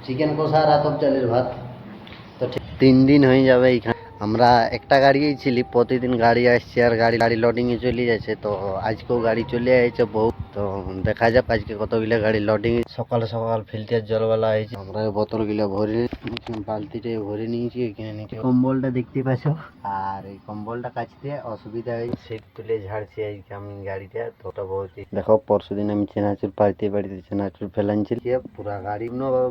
Chicken কষা আর আতপ চালের ভাত। তো ঠিক 3 দিন হয়ে যাবে এইখানে। আমরা একটা গাড়িই ছিলি, প্রতিদিন গাড়ি আসছে আর গাড়ি গাড়ি লোডিংয়ে চলে যাচ্ছে। তো আজকেও গাড়ি চলে আসছে বহু। তো দেখা যাক আজকে কতগুলো গাড়ি লোডিং। সকাল সকাল ফিল্টার জলওয়ালা হয়েছে, আমরা বোতলগুলো ভরে বালতিতে ভরে নিয়েছি। এখানে নিচে কম্বলটা দেখতে পাচ্ছ, আর এই কম্বলটা কাচতে অসুবিধা হয়েছে, সিট তুলে ঝাড়ছি আজকে আমি গাড়িটা। তো ওটা বহুত দেখো, পরশুদিন আমি চেনাচুর বাড়িতে চেনাচুর ফেলানছি, পুরা গাড়ি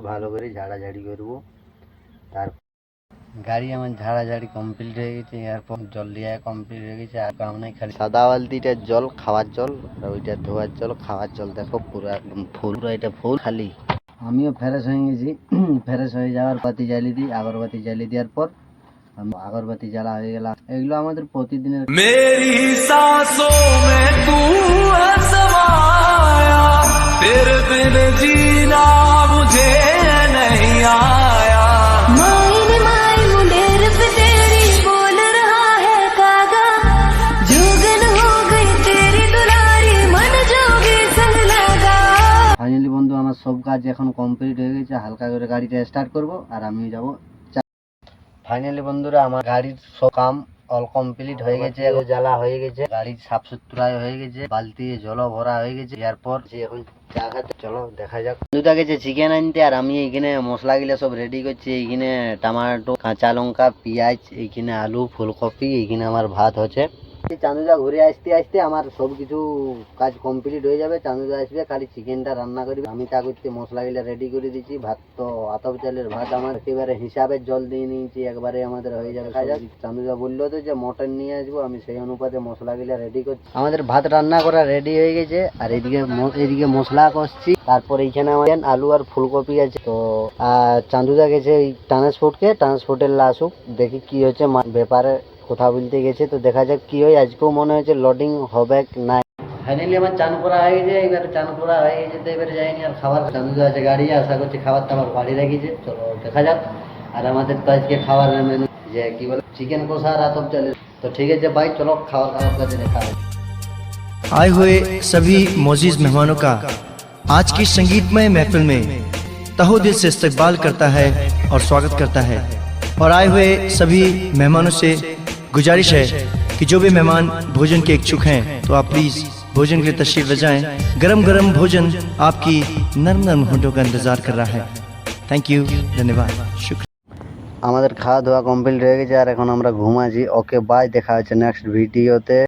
ভালো করে ঝাড়াঝাড়ি করবো। তার গাড়ি আমার ঝাড়াঝাড়ি কমপ্লিট হয়ে গেছে, এরপর জল দেওয়া কমপ্লিট হয়ে গেছে। আর কাম নাই, খালি সাদা বালতিটা জল খাওয়ার জল, আর ওইটা ধোয়ার জল খাওয়ার জল। দেখো পুরো একদম ফুল, এটা ফুল খালি। আমিও ফ্রেশ হয়ে গেছি। ফ্রেশ হয়ে যাওয়ার বাতি জ্বালিয়ে দিই, আগরবাতি জ্বালিয়ে দেওয়ার পর আগরবাতি জ্বালা হয়ে গেল। এগুলো আমাদের প্রতিদিনের। मेरी सांसों में तू है समाया, तेरे बिन जीना मुझे नहीं आया। माइन माई मुंडेर पे तेरी बोल रहा है कागा, जोगन हो गई तेरी दुलारी, मन जोगी संग लगा। ফাইনালি বন্ধু, আমার সব কাজ এখন কমপ্লিট হয়ে গেছে। হালকা করে গাড়িটা স্টার্ট করব আর আমি যাব। ফাইনালি বন্ধুরা, আমার গাড়ির সব কাম অল কমপ্লিট হয়ে গেছে, জ্বালা হয়ে গেছে, গাড়ির সাফ সুতরাই হয়ে গেছে, বালতি জল ভরা হয়ে গেছে। এরপর এখন চা খাতে চলো দেখা যাক। বন্ধুটা গেছে চিকেন আনতে, আর আমি এইখানে মশলা গুলা সব রেডি করছি। এইখানে টমেটো, কাঁচা লঙ্কা, পেঁয়াজ, এইখানে আলু, ফুলকপি, এইখানে আমার ভাত হচ্ছে। চান্দুদা ঘুরে আসতে আসতে আমার সব কিছু কাজ কমপ্লিট হয়ে যাবে। চান্দুদা আসবে, খালি চিকেনটা রান্না করবে। আমি তা করতে মশলাগুলো রেডি করে দিচ্ছি। ভাত তো আতপ চালের ভাত, আমার একেবারে হিসাবের জল দিয়ে নিয়েছি, একবারে আমাদের হয়ে যাবে। চান্দুদা বললো তো যে মটন নিয়ে আসবো, আমি সেই অনুপাতে মশলাগুলো রেডি করছি। আমাদের ভাত রান্না করা রেডি হয়ে গেছে, আর এদিকে মশলা কষছি। তারপর এইখানে আমার আলু আর ফুলকপি আছে। তো চান্দুদা গেছে ওই ট্রান্সপোর্টের লাসুক, দেখি কি হচ্ছে ব্যাপারে কথা বলতে গেছে। তো দেখা যাক কি হয়। আজকেও মনে হচ্ছে লোডিং হবে না। ফাইনালি আমার চান করা হয়ে গেছে, এবারে চান করা হয়ে গেছে। তো এবারে যাইনি আর খাবার। চান্দুদা আছে গাড়ি, আশা করছি খাবার টাবার বাড়ি রেখেছে। চলো দেখা যাক। আর আমাদের তো আজকে খাবার মেনু যে কি বলে চিকেন কষা আর আতপ চালের। তো ঠিক আছে ভাই, চলো খাবার কাছে দেখা হয়। आए हुए सभी मोजीज मेहमानों का आज की संगीतमय महफिल में तहो दिल से इस्तकबाल करता है और स्वागत करता है। और आए हुए सभी मेहमानों से गुजारिश है कि जो भी मेहमान भोजन के इच्छुक हैं तो आप प्लीज़ भोजन के लिए तशरीफ ले जाएं। गरम गरम भोजन आपकी नरम नरम होठों का इंतज़ार कर रहा है। थैंक यू, धन्यवाद, शुक्रिया। আমাদের খাওয়া দাওয়া কমপ্লিট হয়ে গেছে, আর এখন আমরা ঘুমাচ্ছি। ওকে বাই, দেখা হচ্ছে নেক্সট ভিডিওতে।